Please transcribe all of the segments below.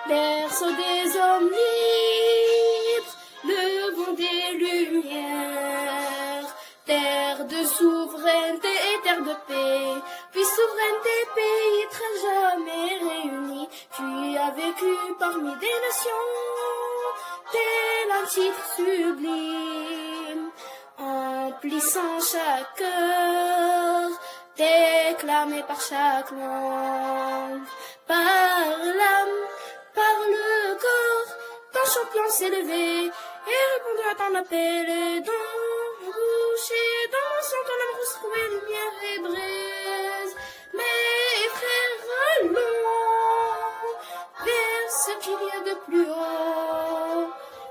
Berceau des hommes libres, le vent des lumières, terre de souveraineté et terre de paix, puis souveraineté, pays très jamais réunis. Tu as vécu parmi des nations, tel un titre sublime, emplissant chaque cœur, déclamé par chaque langue, par l'âme, par le corps, ton champion s'est levé et répondu à ton appel. Et dans ma bouche et dans mon sang, ton âme retrouvé lumière et braise. Mes frères, allons vers ce qu'il y a de plus haut.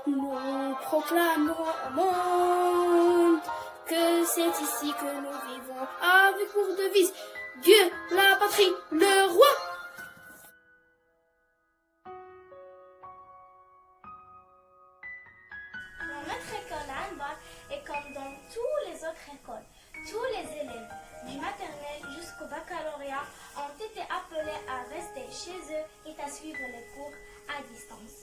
Nous proclamons au monde que c'est ici que nous vivons, avec pour devise Dieu, la patrie, le roi. Dans notre école à Anbar, et comme dans toutes les autres écoles, tous les élèves du maternel jusqu'au baccalauréat ont été appelés à rester chez eux et à suivre les cours à distance.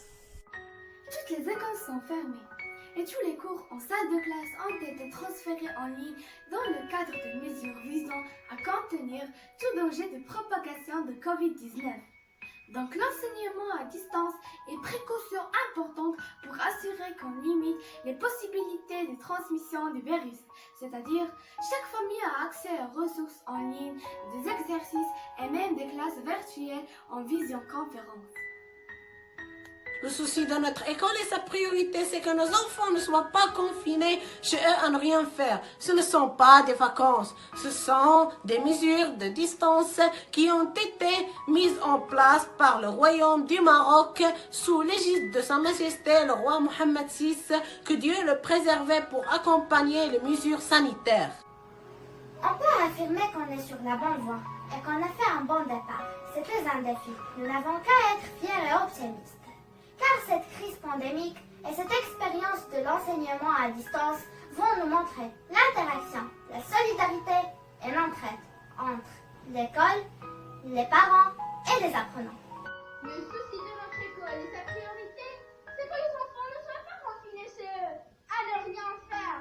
Toutes les écoles sont fermées et tous les cours en salle de classe ont été transférés en ligne dans le cadre de mesures visant à contenir tout danger de propagation de Covid-19. Donc l'enseignement à distance est précaution importante pour assurer qu'on limite les possibilités de transmission du virus. C'est-à-dire, chaque famille a accès aux ressources en ligne, des exercices et même des classes virtuelles en visioconférence. Le souci de notre école et sa priorité, c'est que nos enfants ne soient pas confinés chez eux à ne rien faire. Ce ne sont pas des vacances, ce sont des mesures de distance qui ont été mises en place par le royaume du Maroc sous l'égide de Sa Majesté le roi Mohammed VI, que Dieu le préservait pour accompagner les mesures sanitaires. On peut affirmer qu'on est sur la bonne voie et qu'on a fait un bon départ. C'était un défi. Nous n'avons qu'à être fiers et optimistes. Car cette crise pandémique et cette expérience de l'enseignement à distance vont nous montrer l'interaction, la solidarité et l'entraide entre l'école, les parents et les apprenants. Le souci de notre école et sa priorité, c'est que les enfants ne soient pas confinés chez eux, à ne rien faire.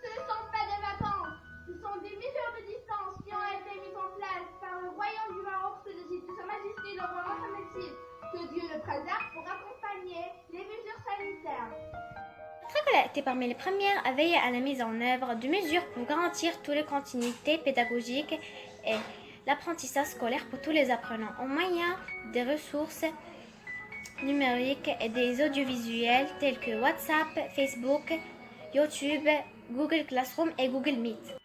Ce ne sont pas des vacances, ce sont des mesures de distance qui ont été mises en place par le royaume du Maroc sous l'égide de Sa Majesté le roi Mohammed VI. Que Dieu le préserve pour accompagner les mesures sanitaires. Notre école a été parmi les premières à veiller à la mise en œuvre de mesures pour garantir toutes les continuités pédagogiques et l'apprentissage scolaire pour tous les apprenants en moyen des ressources numériques et des audiovisuels tels que WhatsApp, Facebook, YouTube, Google Classroom et Google Meet.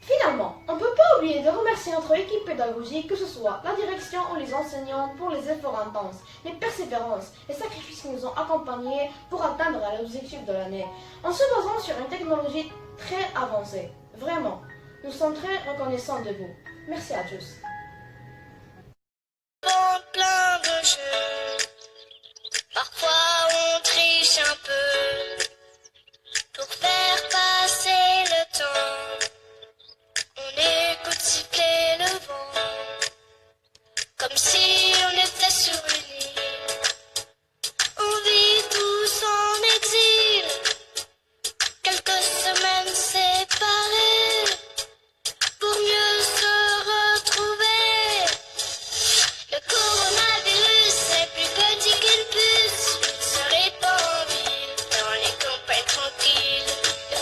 Finalement, on ne peut pas oublier de remercier notre équipe pédagogique, que ce soit la direction ou les enseignants, pour les efforts intenses, les persévérances, les sacrifices qui nous ont accompagnés pour atteindre les objectifs de l'année, en se basant sur une technologie très avancée. Vraiment, nous sommes très reconnaissants de vous. Merci à tous. Plein de jeux, parfois on triche un peu pour faire passer le temps. On écoute siffler le vent, comme si on était sur une île. On vit tous en exil, quelques semaines séparées, pour mieux se retrouver. Le coronavirus est plus petit qu'une puce, il se répand en ville, dans les campagnes tranquilles. Le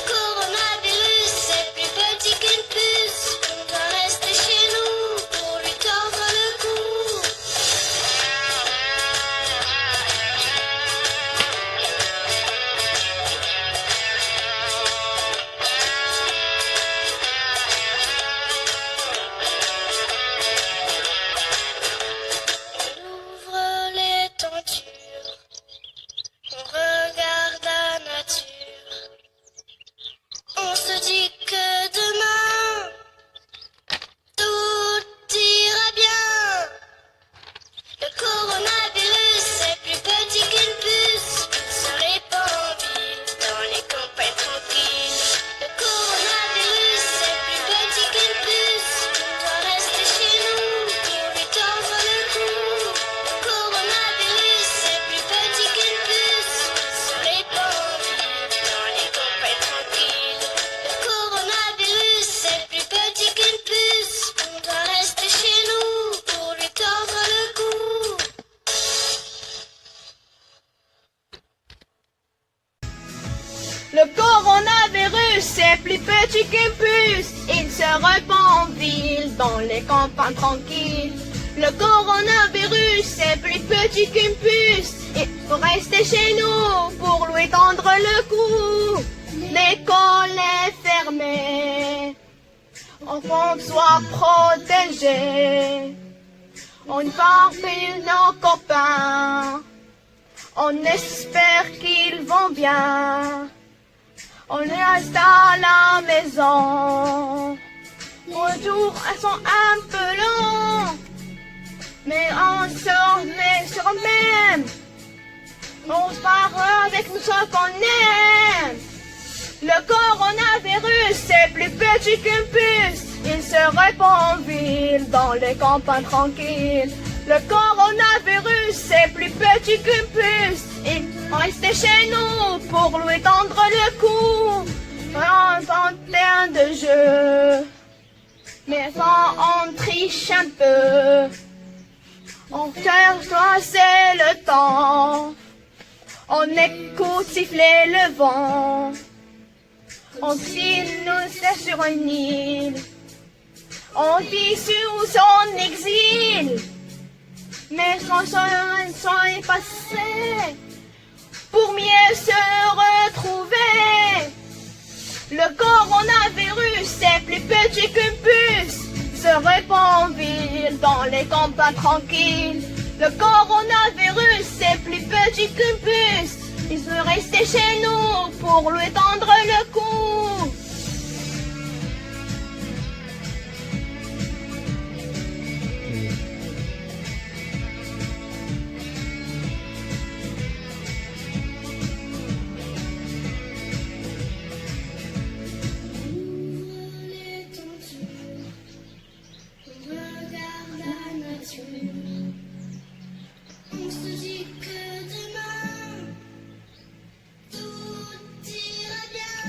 c'est plus petit qu'une puce. Il se répand en ville, dans les campagnes tranquilles. Le coronavirus, c'est plus petit qu'une puce. Il faut rester chez nous pour lui tendre le cou. L'école est fermée, enfants soient protégés. On va appeler nos copains, on espère qu'ils vont bien. On reste à la maison, les jours elles sont un peu longs, mais on se remet sur même. On se parle avec nous ce qu'on aime. Le coronavirus, c'est plus petit qu'une puce. Il se répand en ville, dans les campagnes tranquilles. Le coronavirus, c'est plus petit qu'une puce. Il reste chez nous pour lui tendre le cou. En terrain de jeu, mais on triche un peu. On cherche, c'est le temps. On écoute siffler le vent. On s'il nous est sur une île. On vit sur son exil. Mais son sang est passé pour mieux se retrouver. Le coronavirus, c'est plus petit qu'une puce. Se répand en ville, dans les campagnes tranquilles. Le coronavirus, c'est plus petit qu'une puce. Il veut rester chez nous pour lui tendre le cou. On se dit que demain, tout ira bien.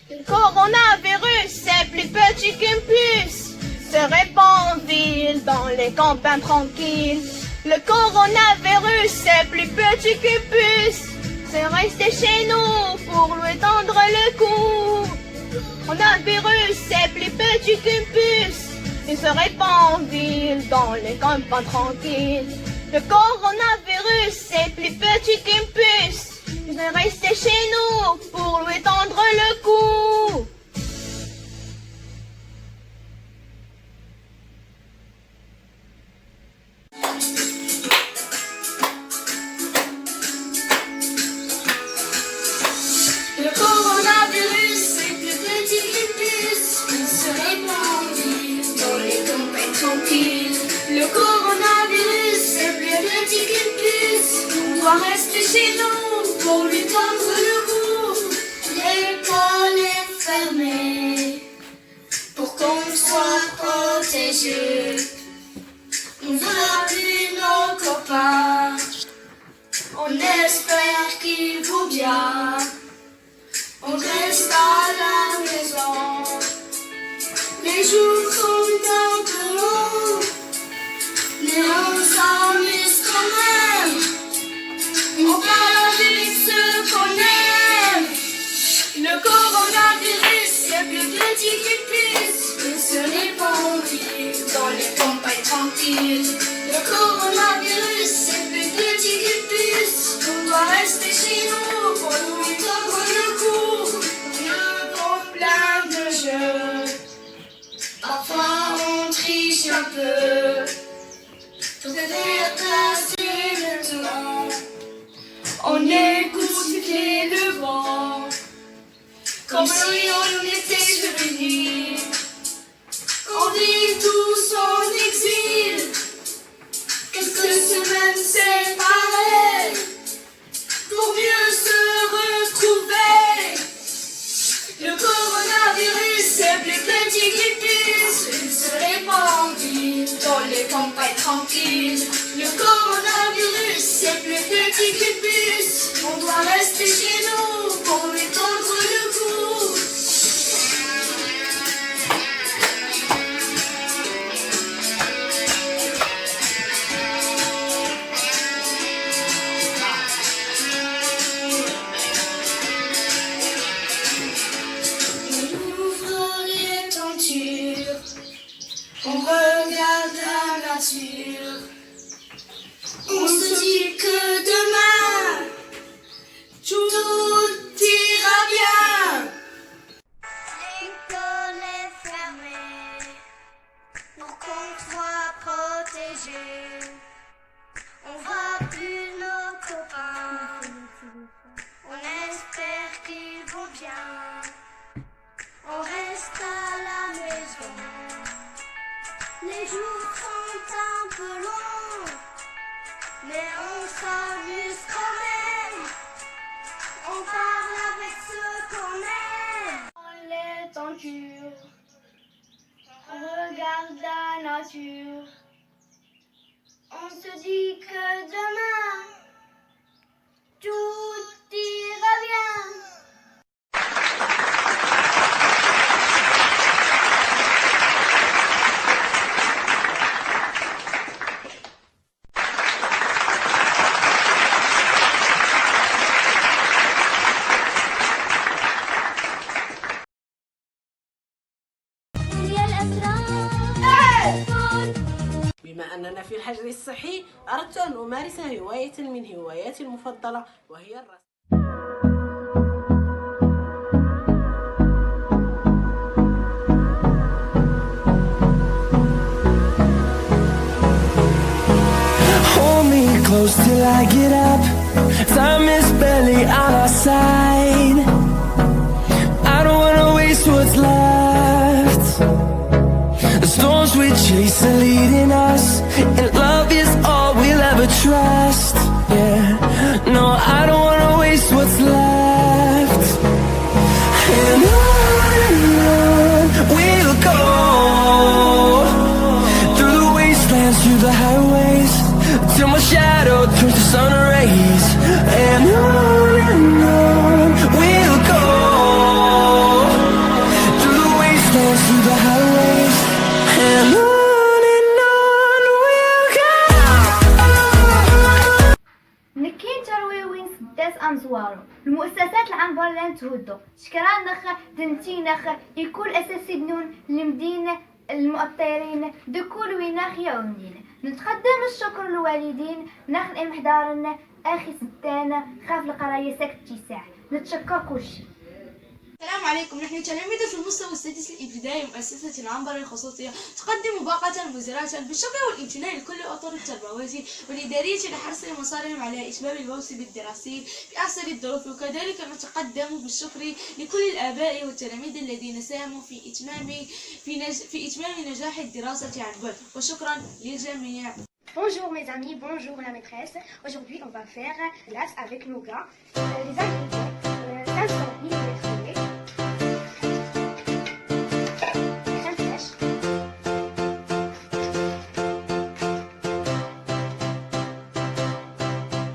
Le coronavirus, c'est plus petit qu'une puce. Se répand en ville, dans les campagnes tranquilles. Le coronavirus, c'est plus petit qu'une puce. C'est rester chez nous pour lui tendre le cou. Le coronavirus, c'est plus petit qu'une puce. Il se répand en ville, dans les campagnes tranquilles. Le coronavirus, c'est plus petit qu'une puce. Il est resté chez nous pour lui tendre le cou. Le coronavirus, c'est plus petit qu'une puce. Il se répand en ville, dans les campagnes tranquilles. Le coronavirus, c'est plus petit qu'une puce. On doit rester chez nous pour lui tendre le cou. L'école est fermée pour qu'on soit protégé. On veut appeler nos copains. On espère qu'ils vont bien. On reste à la maison. Les jours sont un peu longs, mais on s'amuse quand même. On parle avec ceux qu'on aime. Le coronavirus, c'est plus petit qu'une puce. Il se répand en ville, dans les campagnes tranquilles. Le coronavirus, c'est plus petit qu'une puce. On doit rester chez nous pour nous tendre le cou. Un groupe plein de jeux. Parfois on triche un peu pour faire passer le temps. On écoute siffler le vent comme si on était sur une île. On vit tous en exil. Quelques semaines séparées pour mieux se retrouver. Le coronavirus, c'est plus petit qu'une puce. Il se répand en ville, dans les campagnes tranquilles. Le coronavirus, c'est plus petit qu'une puce. On doit rester chez nous pour lui tendre le cou. aventure. Regarde la nature. On se dit que demain, tout ira bien. بما أننا في الحجر الصحي أردت أن أمارس هواية من هواياتي المفضلة وهي الرسم. Hold me close till I get up. Time is barely on our side. I don't wanna waste what's left. The storms we chase are leading us, and love is all we'll ever trust. Yeah, no, I don't wanna waste what's left. And on we'll go, through the wastelands, through the highways, till my shadow turns to sun rays. And on we'll go, through the wastelands, through the highways, and on we'll go. نكين تروي وين سداس أمزوارو المؤسسات العنبر لن تهدو شكرا نخ دنتي نخ يكون أساسي بنون المدين المؤطرين دكول ويناخ يعونين نتقدم الشكر للوالدين نخ محضارنا أخي ستانا خاف القراية ساكت تيساع نتشكر كلشي. السلام عليكم. نحن تلاميذ في المستوى السادس الابتدائي مؤسسة العنبر الخصوصية تقدم باقة مزرعة بالشكر والامتنان لكل الأطر التربوية والإدارية لحرص مصارهم على إتمام الموسم الدراسي في أحسن الظروف، وكذلك نتقدم بالشكر لكل الآباء والتلاميذ الذين ساهموا في إتمام نجاح الدراسة عن بعد، وشكرا للجميع. Bonjour mes amis, bonjour la maîtresse. Aujourd'hui on va faire glace avec nougat. Les ingrédients 500 ml de lait, crème fraîche,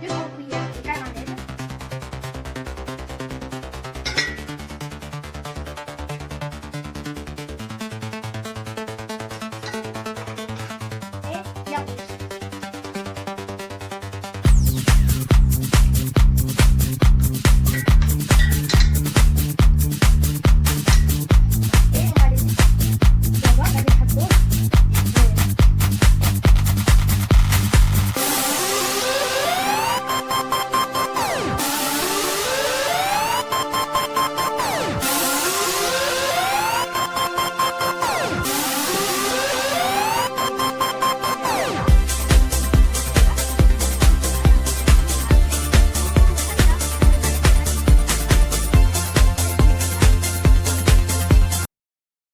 2 grandes cuillères de caramel, et yaourt.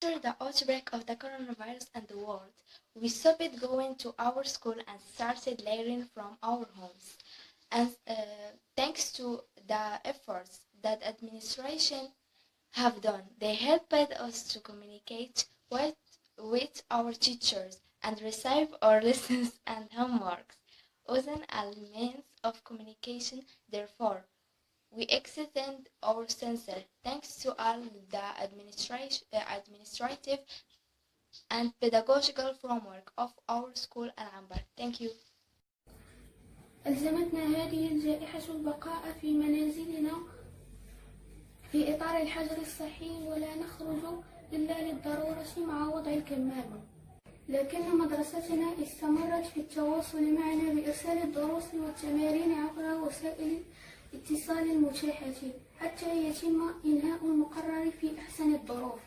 After the outbreak of the coronavirus in the world, we stopped going to our school and started learning from our homes. And thanks to the efforts that administration have done, they helped us to communicate with our teachers and receive our lessons and homeworks as an means of communication. Therefore, we extend our sincere thanks to all the administrative and pedagogical framework of our school Al-Anbar. Thank you. ألزمتنا هذه الجائحة البقاء في منازلنا في إطار الحجر الصحي ولا نخرج إلا للضرورة مع وضع الكمامة، لكن مدرستنا استمرت في التواصل معنا بإرسال الدروس والتمارين عبر وسائل الاتصال المتاحة حتى يتم إنهاء المقرر في أحسن الظروف.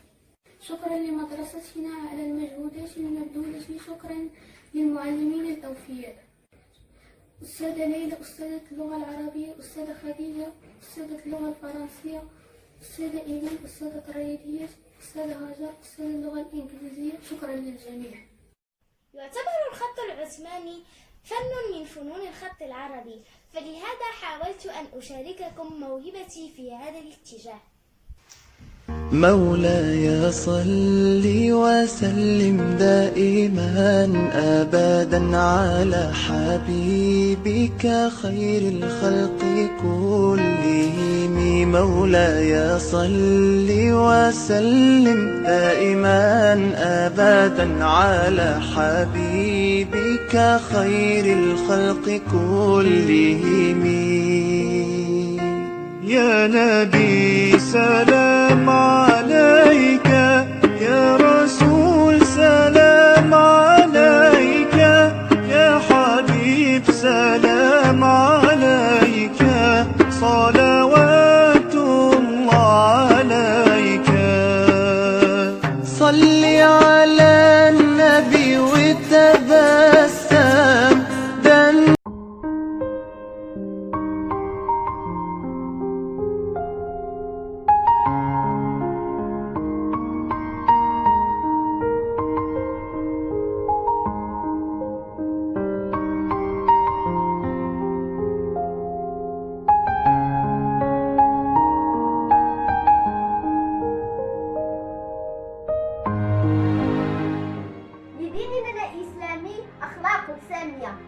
شكرا لمدرستنا على المجهودات المبذولة، شكرا للمعلمين الأوفياء، أستاذة ليلى أستاذة اللغة العربية، أستاذة خديجة أستاذة اللغة الفرنسية، أستاذة إيمان أستاذة الرياضيات، أستاذة هاجر أستاذة اللغة الإنجليزية. شكرا للجميع. يعتبر الخط العثماني فن من فنون الخط العربي، فلهذا حاولت أن أشارككم موهبتي في هذا الاتجاه. مولاي صل وسلم دائما أبدا على حبيبك خير الخلق كلهم. مولاي صل وسلم دائما أبدا على حبيبك خير الخلق كلهم. يا نبي سلام عليك، يا رسول سلام عليك، يا حبيب سلام عليك، صلوات الله عليك. صل على النبي وتبسم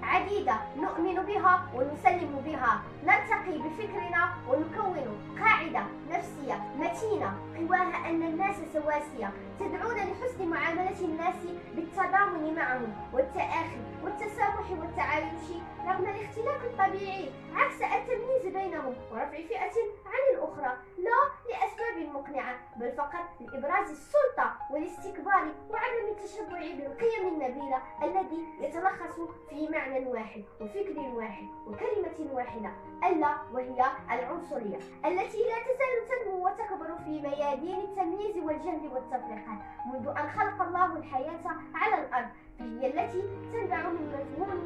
عديدة نؤمن بها ونسلم بها، نرتقي بفكرنا ونكون قاعدة نفسية متينة قواها أن الناس سواسية، تدعونا لحسن معاملة الناس بالتضامن معهم والتآخي والتسامح والتعايش رغم الاختلاف الطبيعي، عكس التمييز بينهم ورفع فئة عن الأخرى، لا لأسباب مقنعة بل فقط لإبراز السلطة والاستكبار وعدم التشبع بالقيم النبيلة الذي يتلخص في معنى واحد وفكر واحد وكلمة واحدة، ألا وهي العنصرية التي لا تزال تنمو وتكبر في ميادين التمييز والجهل والتفرقة منذ أن خلق الله الحياة على الأرض، فهي التي تنبع من مفهوم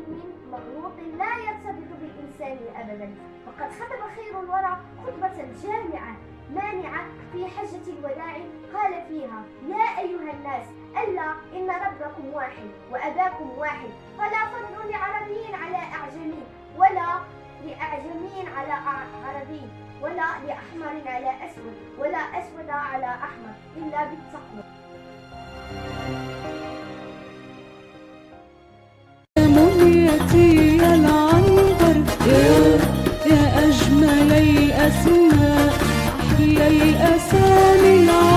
مغلوط لا يرتبط بالإنسان أبدا. فقد خطب خير الورى خطبة جامعة مانعة في حجة الوداع، قال فيها: يا أيها الناس ألا إن ربكم واحد وأباكم واحد، فلا فضل لعربي على أعجمي، ولا لأعجمي على عربي، ولا لأحمر على أسود، ولا أسود على أحمر، إلا بالتقوى. منيتي العنبر يا أجمل الأسماء، أحلى الأسامي